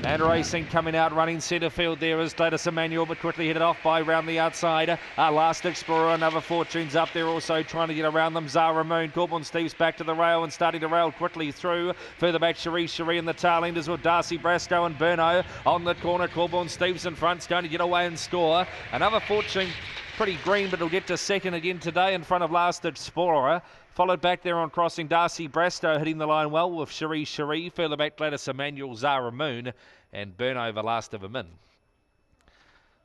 And racing coming out, running centre field there is Gladys Emmanuel, but quickly headed off by round the outside. Last Explorer, another Fortune's up there, also trying to get around them. Zara Moon, Corbin Steve's back to the rail and starting to rail quickly through. Further back, Cherie and the tail enders with Darcy Brasco and Burno on the corner. Corbin Steve's in front's going to get away and score. Another Fortune, pretty green, but it'll get to second again today in front of Last Explorer. Followed back there on crossing, Darcy Brasto hitting the line well with Cherie. Further back, Gladys Emmanuel, Zara Moon, and Burno the last of them in.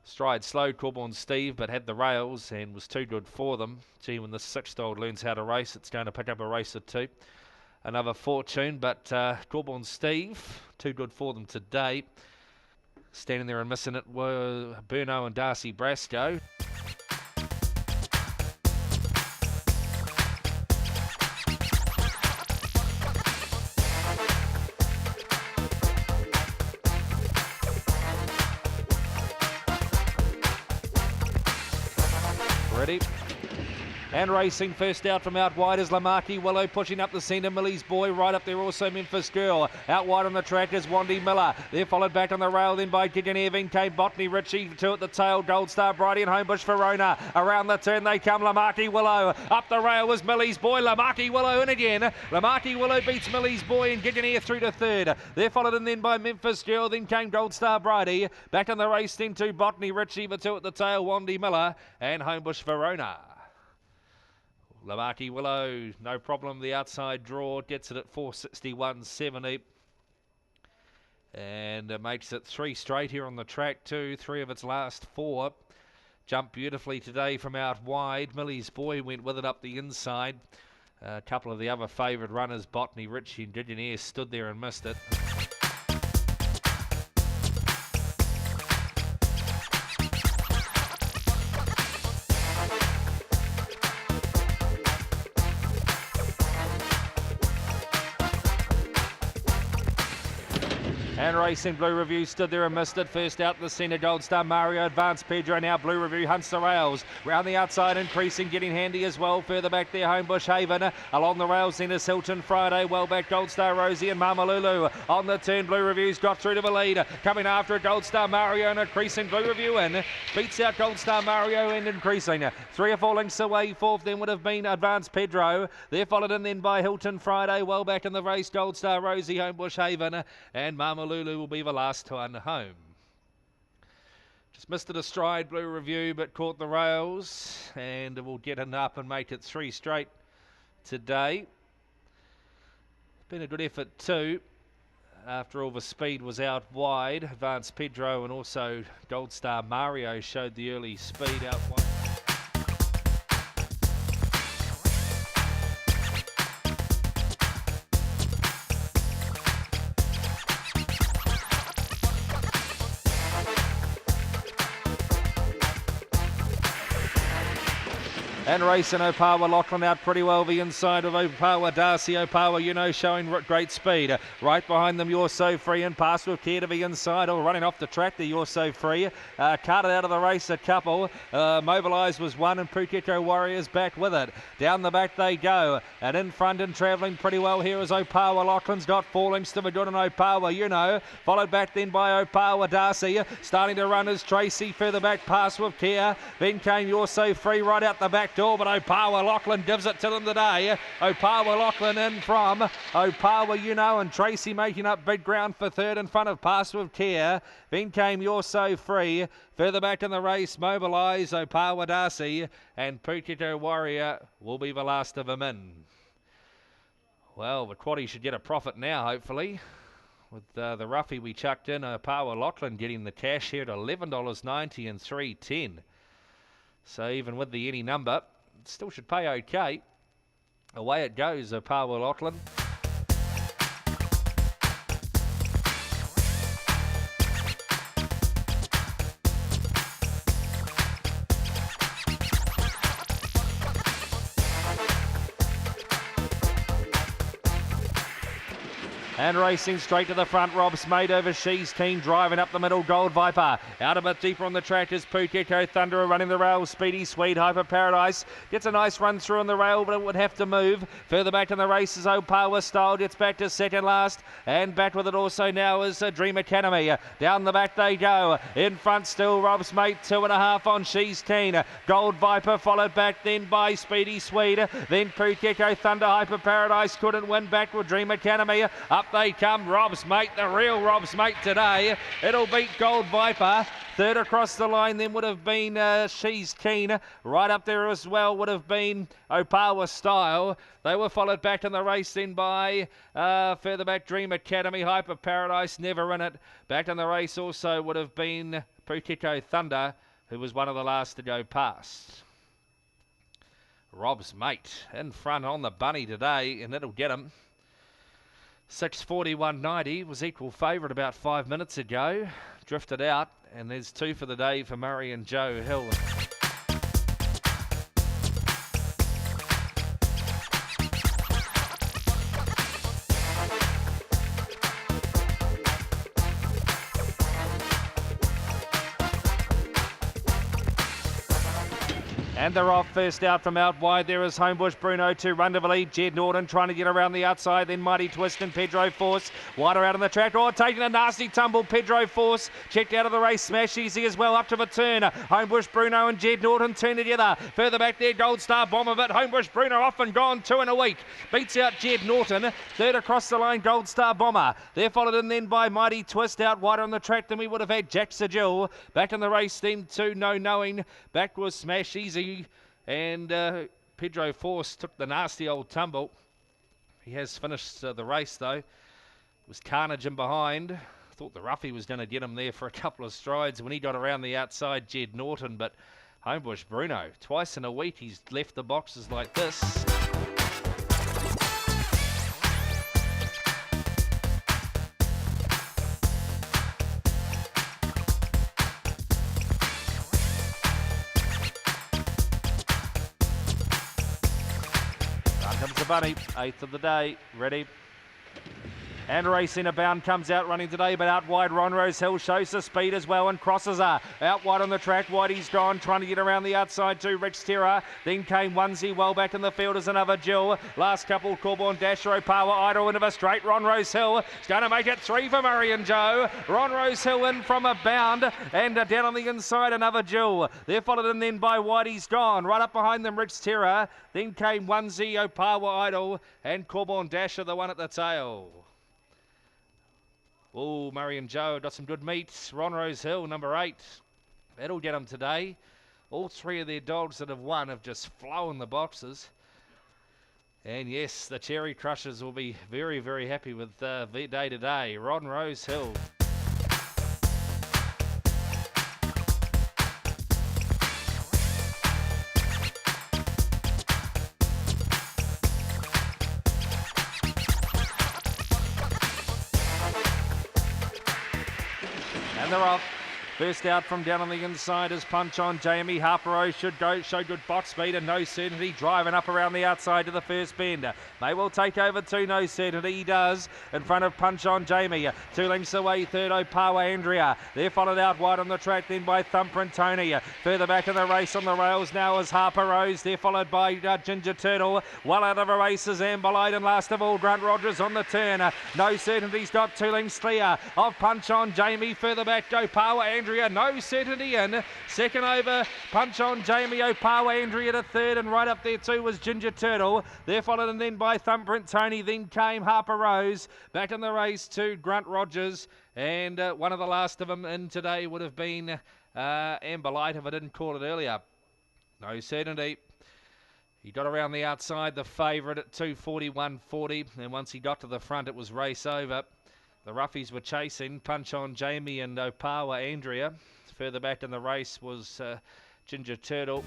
Stride slowed Corbin Steve, but had the rails and was too good for them. Gee, when the 6-year-old learns how to race, it's going to pick up a race or two. Another Fortune, but Corbin Steve, too good for them today. Standing there and missing it were Burno and Darcy Brasco. Ready. And racing first out from out wide is Lamaki Willow pushing up the centre. Millie's Boy right up there, also Memphis Girl. Out wide on the track is Wandy Miller. They're followed back on the rail then by Gideon Irving, Kate Botany, Ritchie, two at the tail, Gold Star Bridie and Homebush Verona. Around the turn they come, Lamaki Willow. Up the rail was Millie's Boy, Lamaki Willow in again. Lamaki Willow beats Millie's Boy and Gideon Air through to third. They're followed in then by Memphis Girl, then came Gold Star Bridie. Back on the race then to Botany, Ritchie, the two at the tail, Wandy Miller and Homebush Verona. Lamaki Willow, no problem. The outside draw gets it at 461.70. And makes it 3 straight here on the track too. 3 of its last 4. Jumped beautifully today from out wide. Millie's Boy went with it up the inside. A couple of the other favoured runners, Botany, Ritchie and Gideon Air, stood there and missed it. And Racing Blue Review stood there and missed it. First out the centre, Gold Star Mario, Advanced Pedro. Now Blue Review hunts the rails. Round the outside, increasing, getting handy as well. Further back there, Homebush Haven. Along the rails, then is Hilton Friday. Well back, Gold Star Rosie and Mama Lulu. On the turn, Blue Review's got through to the lead. Coming after it, Gold Star Mario and increasing. Blue Review in. Beats out Gold Star Mario and increasing. 3 or 4 lengths away. Fourth then would have been Advanced Pedro. They're followed in then by Hilton Friday. Well back in the race, Gold Star Rosie, Homebush Haven. And Mama Lulu will be the last one home. Just missed it a stride, Blue Review, but caught the rails and will get it up and make it 3 straight today. Been a good effort too. After all, the speed was out wide. Advanced Pedro and also Gold Star Mario showed the early speed out wide. And racing Opawa Lachlan out pretty well the inside of Opawa. Darcy Opawa, you know, showing great speed. Right behind them, You're So Free and pass with care to the inside. Or running off the track there, You're So Free. Carted out of the race a couple. Mobilised was one and Pukeko Warriors back with it. Down the back they go. And in front and travelling pretty well here is Opawa. Lachlan's got 4 lengths to the good on Opawa, you know. Followed back then by Opawa Darcy. Starting to run is Tracy. Further back, pass with care. Then came You're So Free right out the back door, but Opawa Lachlan gives it to them today. Opawa Lachlan in from Opawa, you know, and Tracy making up big ground for third in front of Pass with Care. Then came You're So Free. Further back in the race, Mobilise, Opawa Darcy, and Pukeko Warrior will be the last of them in. Well, the quaddie should get a profit now, hopefully. With the roughie we chucked in, Opawa Lachlan getting the cash here at $11.90 and $3.10. So even with the any number, it still should pay okay. Away it goes, Opawa Lachlan. And racing straight to the front, Rob's Mate over She's Keen, driving up the middle, Gold Viper. Out a bit deeper on the track is Pukeko Thunderer running the rail, Speedy Sweet, Hyper Paradise. Gets a nice run through on the rail, but it would have to move. Further back in the race is Opawa Style, gets back to second last. And back with it also now is Dream Academy. Down the back they go. In front still, Rob's Mate, 2.5 on She's Keen. Gold Viper followed back then by Speedy Sweet. Then Pukeko Thunder, Hyper Paradise couldn't win, back with Dream Academy. Up they come, Rob's Mate, the real Rob's Mate today. It'll beat Gold Viper. Third across the line then would have been She's Keen. Right up there as well would have been Opawa Style. They were followed back in the race then by further back Dream Academy, Hyper Paradise, never in it. Back in the race also would have been Pukeko Thunder, who was one of the last to go past. Rob's Mate in front on the bunny today, and it'll get him. 6:41.90 was equal favourite about 5 minutes ago. Drifted out, and there's 2 for the day for Murray and Joe Hill. And they're off. First out from out wide. There is Homebush Bruno to run to the lead. Jed Norton trying to get around the outside. Then Mighty Twist and Pedro Force. Wider out on the track. Oh, taking a nasty tumble. Pedro Force checked out of the race. Smash Easy as well up to the turn. Homebush Bruno and Jed Norton turn together. Further back there, Gold Star Bomb of it. Homebush Bruno off and gone 2 in a week. Beats out Jed Norton. Third across the line, Gold Star Bomber. They're followed in then by Mighty Twist. Out wider on the track than we would have had Jack Sajil. Back in the race then to No Knowing. Back was Smash Easy. And Pedro Force took the nasty old tumble. He has finished the race though. It was carnage in behind. Thought the roughie was going to get him there for a couple of strides when he got around the outside, Jed Norton. But Homebush Bruno, twice in a week he's left the boxes like this. Comes the bunny, 8th of the day, ready. And Racing Abound comes out running today, but out wide Ron Rosehill shows the speed as well and crosses her. Out wide on the track, Whitey's gone, trying to get around the outside to Rich Terror. Then came Onesie, well back in the field is another Jill. Last couple, Corborn Dasher, Opawa Idol into the straight. Ron Rosehill is going to make it 3 for Murray and Joe. Ron Rosehill in from Abound, and down on the inside another Jill. They're followed in then by Whitey's gone. Right up behind them, Rich Terror. Then came Onesie, Opawa Idol, and Corborn Dasher, the one at the tail. Oh, Murray and Joe got some good meat. Ron Rosehill, number 8. That'll get them today. All 3 of their dogs that have won have just flown the boxes. And yes, the Cherry Crushers will be very, very happy with their day today. Ron Rosehill. And they're off. First out from down on the inside is Punch on Jamie. Harper should show good box speed and No Certainty driving up around the outside to the first bend. May well take over to No Certainty. He does in front of Punch on Jamie. 2 lengths away, third Opawa Andrea. They're followed out wide on the track then by Thumprin' Tony. Further back in the race on the rails now is Harper Rose. They're followed by Ginger Turtle. Well out of the race is Amber Light, and last of all Grant Rogers on the turn. No Certainty's got 2 lengths clear of Punch on Jamie. Further back Opawa Andrea. No Certainty in. Second over, Punch on Jamie. Opawa Andrea to third, and right up there too was Ginger Turtle. They're followed and then by Thumprin' Tony. Then came Harper Rose. Back in the race to Grunt Rogers, and one of the last of them in today would have been Amber Light if I didn't call it earlier. No Certainty. He got around the outside, the favourite at 2:41.40, and once he got to the front it was race over. The roughies were chasing Punch on Jamie and Opawa Andrea. Further back in the race was Ginger Turtle.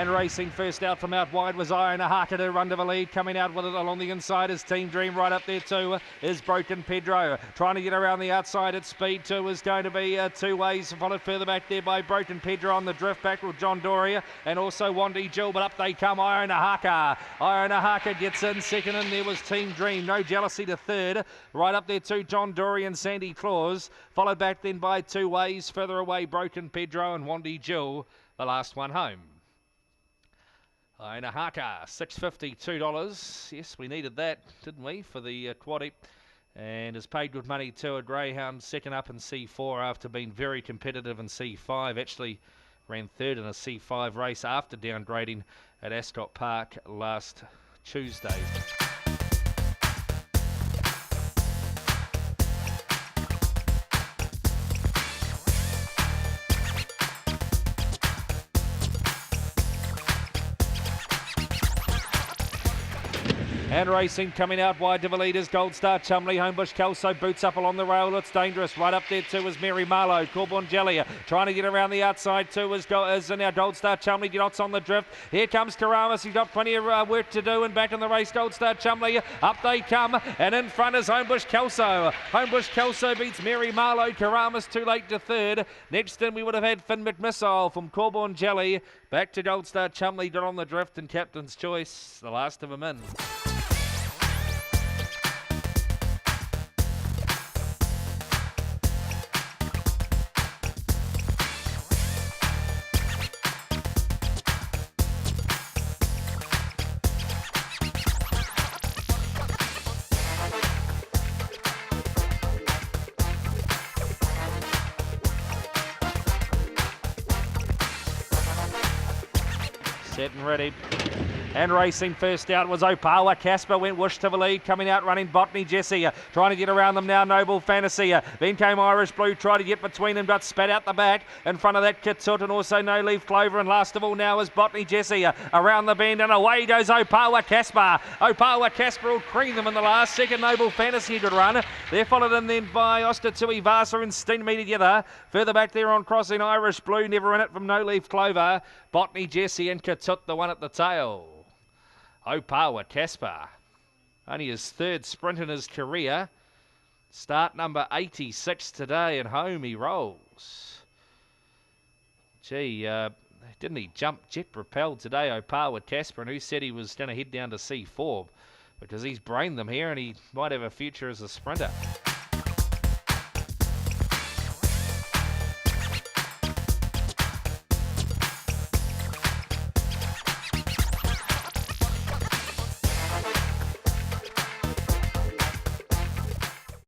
And racing first out from out wide was Iron Haka to run to the lead. Coming out with it along the inside is Team Dream. Right up there too is Broken Pedro. Trying to get around the outside at speed two is going to be two ways. Followed further back there by Broken Pedro on the drift back with John Doria and also Wandy Jill. But up they come, Iron Haka. Iron Haka gets in second and there was Team Dream. No Jealousy to third. Right up there too, John Doria and Sandy Claus. Followed back then by two ways. Further away, Broken Pedro and Wandy Jill. The last one home. Iron Haka, $6.50, $2. Yes, we needed that, didn't we, for the quaddie. And has paid good money to a greyhound, second up in C4 after being very competitive in C5. Actually ran third in a C5 race after downgrading at Ascot Park last Tuesday. And racing coming out wide to the leaders. Gold Star Chumley, Homebush Kelso boots up along the rail. It's dangerous. Right up there too is Mary Marlowe. Corbon Jelly trying to get around the outside too is now Gold Star Chumley. Knots on the drift. Here comes Karamas. He's got plenty of work to do and back in the race. Gold Star Chumley. Up they come and in front is Homebush Kelso. Homebush Kelso beats Mary Marlowe. Karamas too late to third. Next in we would have had Finn McMissile from Corbon Jelly. Back to Gold Star Chumley. Got on the drift and Captain's Choice. The last of them in. Set and ready. And racing first out was Opawa. Casper went whoosh to the lead. Coming out running Botany Jesse. Trying to get around them now, Noble Fantasy. Then came Irish Blue. Tried to get between them, got spat out the back. In front of that, Kitsut and also No Leaf Clover. And last of all now is Botany Jesse. Around the bend and away goes Opawa Casper. Opawa Casper will cream them in the last. Second Noble Fantasy good run. They're followed in then by Ostatui Vasa and Steen Me together. Further back there on crossing Irish Blue. Never in it from No Leaf Clover. Botany Jesse and Kitsut the one at the tail. Opawa Casper, only his third sprint in his career. Start number 86 today and home he rolls. Gee, didn't he jump jet propelled today, Opawa Casper, and who said he was going to head down to C4? Because he's brained them here and he might have a future as a sprinter.